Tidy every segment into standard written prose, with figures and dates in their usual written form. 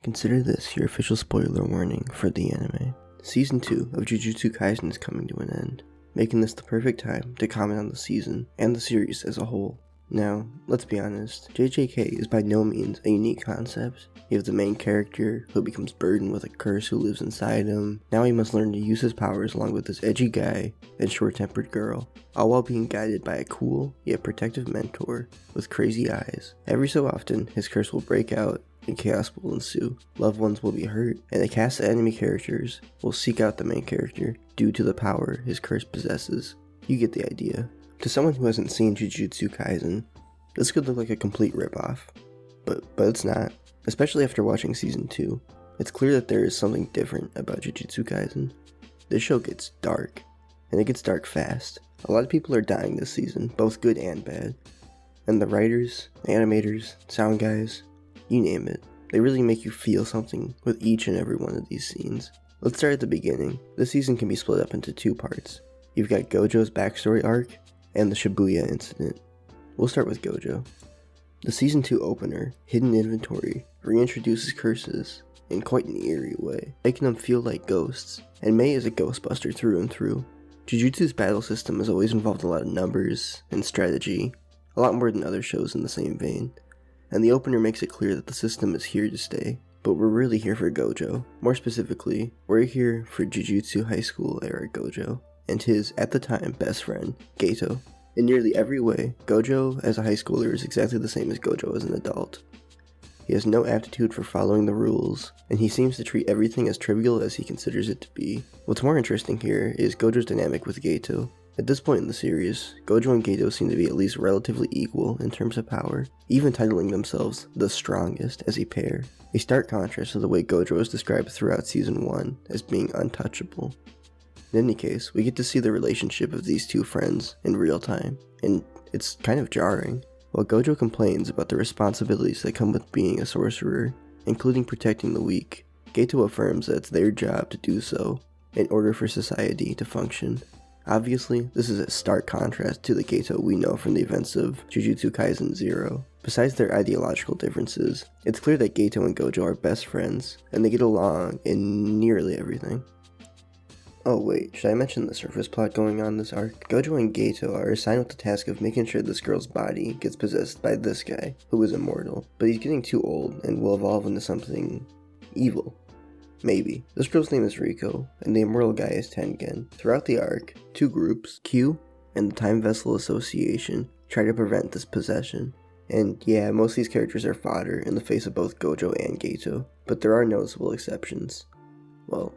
Consider this your official spoiler warning for the anime. Season 2 of Jujutsu Kaisen is coming to an end, making this the perfect time to comment on the season and the series as a whole. Now, let's be honest, JJK is by no means a unique concept. You have the main character who becomes burdened with a curse who lives inside him. Now he must learn to use his powers along with this edgy guy and short-tempered girl, all while being guided by a cool yet protective mentor with crazy eyes. Every so often, his curse will break out and chaos will ensue. Loved ones will be hurt, and the cast of enemy characters will seek out the main character due to the power his curse possesses. You get the idea. To someone who hasn't seen Jujutsu Kaisen, this could look like a complete ripoff, but it's not. Especially after watching Season 2, it's clear that there is something different about Jujutsu Kaisen. This show gets dark, and it gets dark fast. A lot of people are dying this season, both good and bad. And the writers, animators, sound guys, you name it, they really make you feel something with each and every one of these scenes. Let's start at the beginning. This season can be split up into two parts. You've got Gojo's backstory arc, and the Shibuya Incident. We'll start with Gojo. The Season 2 opener, Hidden Inventory, reintroduces curses in quite an eerie way, making them feel like ghosts, and Mei is a ghostbuster through and through. Jujutsu's battle system has always involved a lot of numbers and strategy, a lot more than other shows in the same vein, and the opener makes it clear that the system is here to stay. But we're really here for Gojo. More specifically, we're here for Jujutsu High School era Gojo, and his, at the time, best friend, Geto. In nearly every way, Gojo as a high schooler is exactly the same as Gojo as an adult. He has no aptitude for following the rules, and he seems to treat everything as trivial as he considers it to be. What's more interesting here is Gojo's dynamic with Geto. At this point in the series, Gojo and Geto seem to be at least relatively equal in terms of power, even titling themselves the strongest as a pair. A stark contrast to the way Gojo is described throughout Season 1 as being untouchable. In any case, we get to see the relationship of these two friends in real time, and it's kind of jarring. While Gojo complains about the responsibilities that come with being a sorcerer, including protecting the weak, Geto affirms that it's their job to do so in order for society to function. Obviously, this is a stark contrast to the Geto we know from the events of Jujutsu Kaisen 0. Besides their ideological differences, it's clear that Geto and Gojo are best friends, and they get along in nearly everything. Oh wait, should I mention the surface plot going on this arc? Gojo and Geto are assigned with the task of making sure this girl's body gets possessed by this guy, who is immortal, but he's getting too old and will evolve into something evil. Maybe. This girl's name is Riko, and the immortal guy is Tengen. Throughout the arc, two groups, Q and the Time Vessel Association, try to prevent this possession. And yeah, most of these characters are fodder in the face of both Gojo and Geto, but there are noticeable exceptions. Well,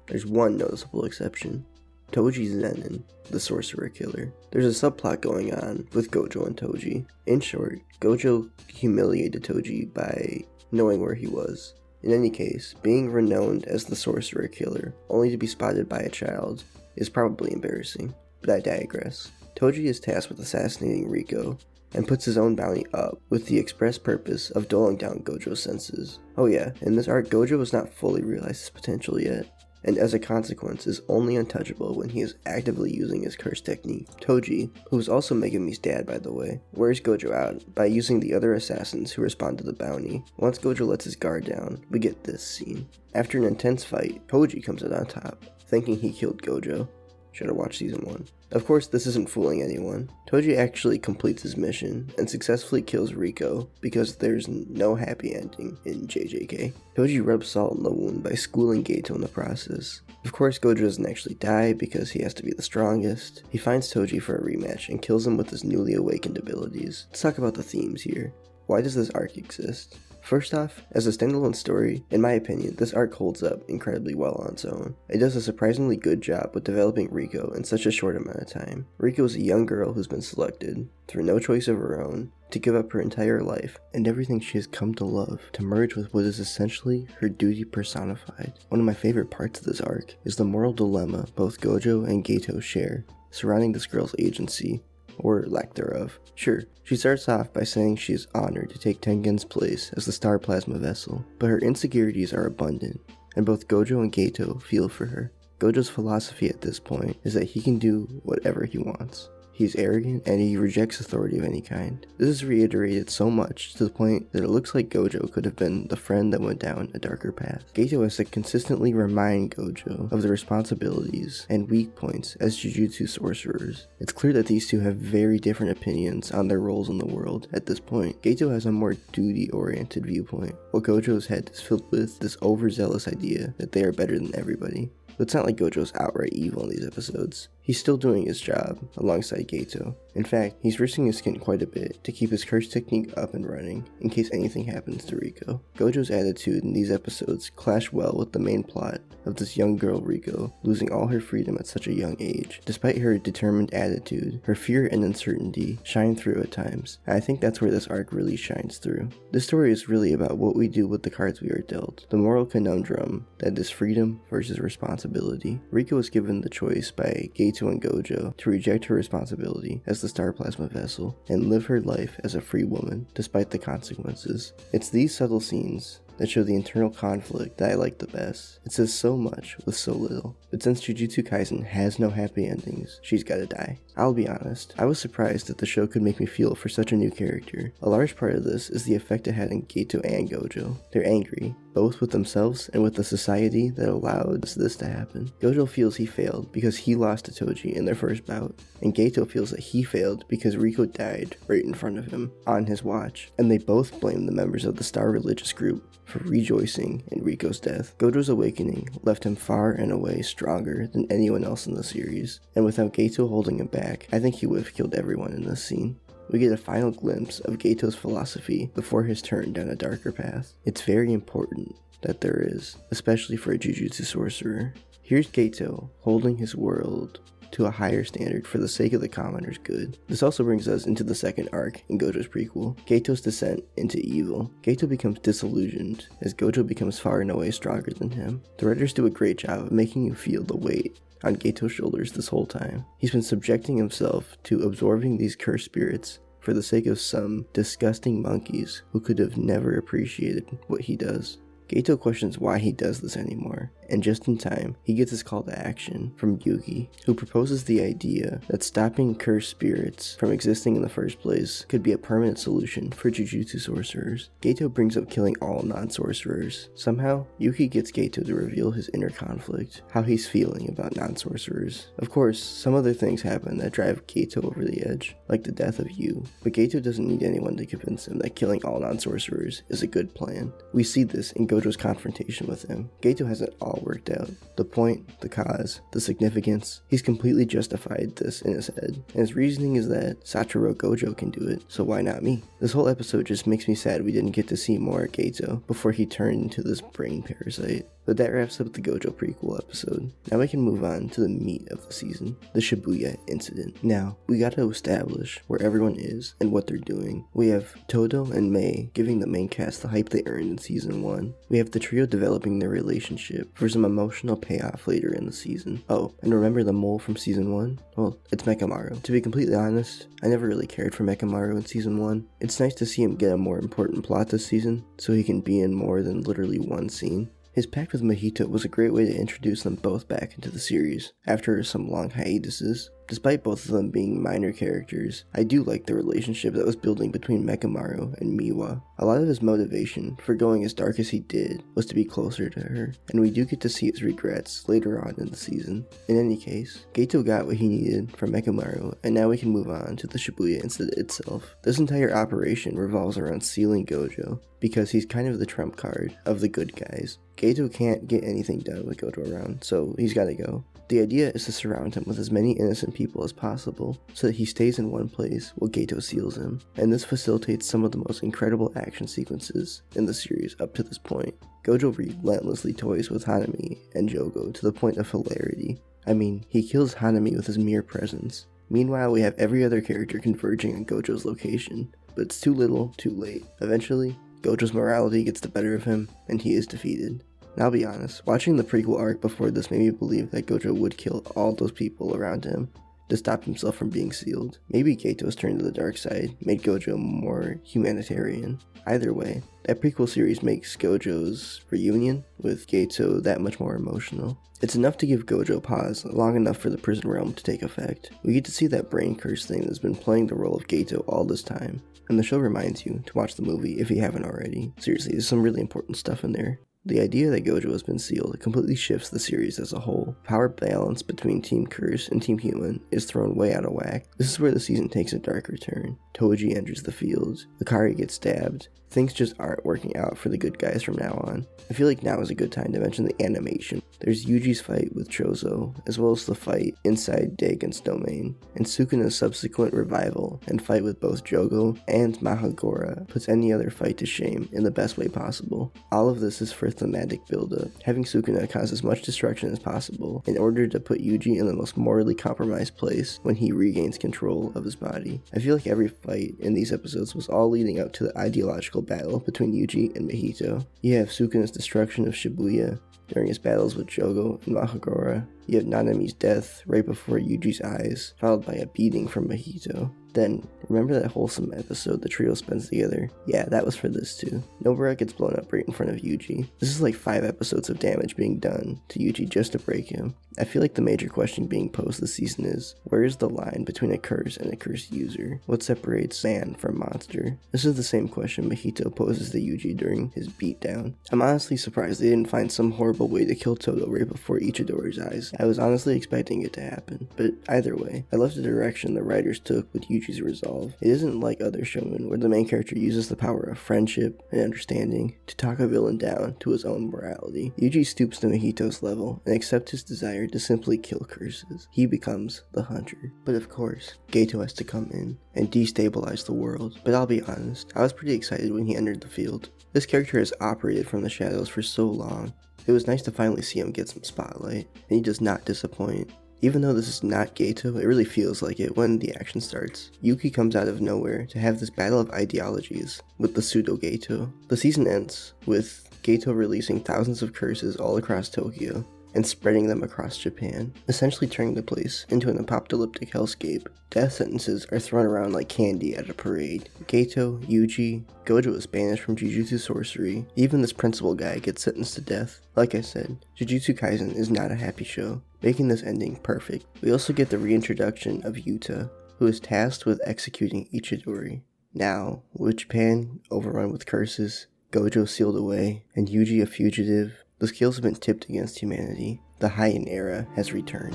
there's one noticeable exception. Toji Zenin, the sorcerer killer. There's a subplot going on with Gojo and Toji. In short, Gojo humiliated Toji by knowing where he was. In any case, being renowned as the sorcerer killer, only to be spotted by a child, is probably embarrassing. But I digress. Toji is tasked with assassinating Riko, and puts his own bounty up with the express purpose of dulling down Gojo's senses. Oh yeah, in this arc, Gojo has not fully realized his potential yet, and as a consequence is only untouchable when he is actively using his curse technique. Toji, who is also Megami's dad by the way, wears Gojo out by using the other assassins who respond to the bounty. Once Gojo lets his guard down, we get this scene. After an intense fight, Toji comes out on top, thinking he killed Gojo. Should've watched Season 1. Of course, this isn't fooling anyone. Toji actually completes his mission and successfully kills Riko because there's no happy ending in JJK. Toji rubs salt in the wound by schooling Geto in the process. Of course, Gojo doesn't actually die because he has to be the strongest. He finds Toji for a rematch and kills him with his newly awakened abilities. Let's talk about the themes here. Why does this arc exist? First off, as a standalone story, in my opinion, this arc holds up incredibly well on its own. It does a surprisingly good job with developing Riko in such a short amount of time. Riko is a young girl who's been selected, through no choice of her own, to give up her entire life and everything she has come to love to merge with what is essentially her duty personified. One of my favorite parts of this arc is the moral dilemma both Gojo and Geto share surrounding this girl's agency, or lack thereof. Sure, she starts off by saying she is honored to take Tengen's place as the Star Plasma Vessel, but her insecurities are abundant, and both Gojo and Geto feel for her. Gojo's philosophy at this point is that he can do whatever he wants. He's arrogant and he rejects authority of any kind. This is reiterated so much to the point that it looks like Gojo could have been the friend that went down a darker path. Geto has to consistently remind Gojo of the responsibilities and weak points as Jujutsu sorcerers. It's clear that these two have very different opinions on their roles in the world at this point. Geto has a more duty-oriented viewpoint, while Gojo's head is filled with this overzealous idea that they are better than everybody. But it's not like Gojo's outright evil in these episodes. He's still doing his job alongside Geto. In fact, he's risking his skin quite a bit to keep his curse technique up and running in case anything happens to Riko. Gojo's attitude in these episodes clash well with the main plot of this young girl Riko losing all her freedom at such a young age. Despite her determined attitude, her fear and uncertainty shine through at times, and I think that's where this arc really shines through. This story is really about what we do with the cards we are dealt, the moral conundrum that is freedom versus responsibility. Riko was given the choice by Geto and Gojo to reject her responsibility as the Star Plasma vessel and live her life as a free woman despite the consequences. It's these subtle scenes that show the internal conflict that I like the best. It says so much with so little. But since Jujutsu Kaisen has no happy endings, she's gotta die. I'll be honest, I was surprised that the show could make me feel for such a new character. A large part of this is the effect it had on Geto and Gojo. They're angry, both with themselves and with the society that allowed this to happen. Gojo feels he failed because he lost to Toji in their first bout, and Geto feels that he failed because Riko died right in front of him, on his watch, and they both blame the members of the Star religious group for rejoicing in Riko's death. Gojo's awakening left him far and away stronger than anyone else in the series, and without Geto holding him back, I think he would have killed everyone in this scene. We get a final glimpse of Geto's philosophy before his turn down a darker path. It's very important that there is, especially for a Jujutsu sorcerer. Here's Geto holding his world to a higher standard for the sake of the commoner's good. This also brings us into the second arc in Gojo's prequel, Geto's descent into evil. Geto becomes disillusioned as Gojo becomes far and away stronger than him. The writers do a great job of making you feel the weight on Geto's shoulders this whole time. He's been subjecting himself to absorbing these cursed spirits for the sake of some disgusting monkeys who could have never appreciated what he does. Geto questions why he does this anymore, and just in time, he gets his call to action from Yuki, who proposes the idea that stopping cursed spirits from existing in the first place could be a permanent solution for Jujutsu sorcerers. Geto brings up killing all non-sorcerers. Somehow, Yuki gets Geto to reveal his inner conflict, how he's feeling about non-sorcerers. Of course, some other things happen that drive Geto over the edge, like the death of Yu, but Geto doesn't need anyone to convince him that killing all non-sorcerers is a good plan. We see this in Gojo's confrontation with him. Geto has it all worked out. The point, the cause, the significance. He's completely justified this in his head, and his reasoning is that Satoru Gojo can do it, so why not me? This whole episode just makes me sad we didn't get to see more of Geto before he turned into this brain parasite. But that wraps up the Gojo prequel episode. Now we can move on to the meat of the season, the Shibuya Incident. Now, we gotta establish where everyone is and what they're doing. We have Todo and Mei giving the main cast the hype they earned in Season 1. We have the trio developing their relationship for some emotional payoff later in the season. Oh, and remember the mole from Season 1? Well, it's Mekamaru. To be completely honest, I never really cared for Mekamaru in Season 1. It's nice to see him get a more important plot this season, so he can be in more than literally one scene. His pact with Mahito was a great way to introduce them both back into the series, after some long hiatuses. Despite both of them being minor characters, I do like the relationship that was building between Mekamaru and Miwa. A lot of his motivation for going as dark as he did was to be closer to her, and we do get to see his regrets later on in the season. In any case, Geto got what he needed from Mekamaru, and now we can move on to the Shibuya Incident itself. This entire operation revolves around sealing Gojo, because he's kind of the trump card of the good guys. Geto can't get anything done with Gojo around, so he's gotta go. The idea is to surround him with as many innocent people as possible, so that he stays in one place while Geto seals him, and this facilitates some of the most incredible action sequences in the series up to this point. Gojo relentlessly toys with Hanami and Jogo to the point of hilarity. I mean, he kills Hanami with his mere presence. Meanwhile, we have every other character converging on Gojo's location, but it's too little, too late. Eventually, Gojo's morality gets the better of him, and he is defeated. And I'll be honest, watching the prequel arc before this made me believe that Gojo would kill all those people around him. to stop himself from being sealed. Maybe Geto's turn to the dark side made Gojo more humanitarian. Either way, that prequel series makes Gojo's reunion with Geto that much more emotional. It's enough to give Gojo pause long enough for the prison realm to take effect. We get to see that brain curse thing that's been playing the role of Geto all this time, and the show reminds you to watch the movie if you haven't already. Seriously, there's some really important stuff in there. The idea that Gojo has been sealed completely shifts the series as a whole. Power balance between Team Curse and Team Human is thrown way out of whack. This is where the season takes a darker turn. Toji enters the field, Akari gets stabbed. Things just aren't working out for the good guys from now on. I feel like now is a good time to mention the animation. There's Yuji's fight with Chozo, as well as the fight inside Day against Domain, and Sukuna's subsequent revival and fight with both Jogo and Mahagora puts any other fight to shame in the best way possible. All of this is for thematic buildup, having Sukuna cause as much destruction as possible in order to put Yuji in the most morally compromised place when he regains control of his body. I feel like every fight in these episodes was all leading up to the ideological battle between Yuji and Mahito. You have Sukuna's destruction of Shibuya during his battles with Jogo and Mahagora. You have Nanami's death right before Yuji's eyes, followed by a beating from Mahito. Then, remember that wholesome episode the trio spends together? Yeah, that was for this too. Nobara gets blown up right in front of Yuji. This is like 5 episodes of damage being done to Yuji just to break him. I feel like the major question being posed this season is, where is the line between a curse and a curse user? What separates man from monster? This is the same question Mahito poses to Yuji during his beatdown. I'm honestly surprised they didn't find some horrible way to kill Todo right before Ichidori's eyes. I was honestly expecting it to happen, but either way, I love the direction the writers took with Yuji's resolve. It isn't like other shonen where the main character uses the power of friendship and understanding to talk a villain down to his own morality. Yuji stoops to Mahito's level and accepts his desire to simply kill curses. He becomes the hunter. But of course, Geto has to come in and destabilize the world. But I'll be honest, I was pretty excited when he entered the field. This character has operated from the shadows for so long. It was nice to finally see him get some spotlight, and he does not disappoint. Even though this is not Geto, it really feels like it when the action starts. Yuki comes out of nowhere to have this battle of ideologies with the pseudo Geto. The season ends with Geto releasing thousands of curses all across Tokyo and spreading them across Japan, essentially turning the place into an apocalyptic hellscape. Death sentences are thrown around like candy at a parade. Geto, Yuji, Gojo is banished from Jujutsu sorcery. Even this principal guy gets sentenced to death. Like I said, Jujutsu Kaisen is not a happy show, making this ending perfect. We also get the reintroduction of Yuta, who is tasked with executing Ichidori. Now, with Japan overrun with curses, Gojo sealed away, and Yuji a fugitive, the scales have been tipped against humanity. The Heian era has returned.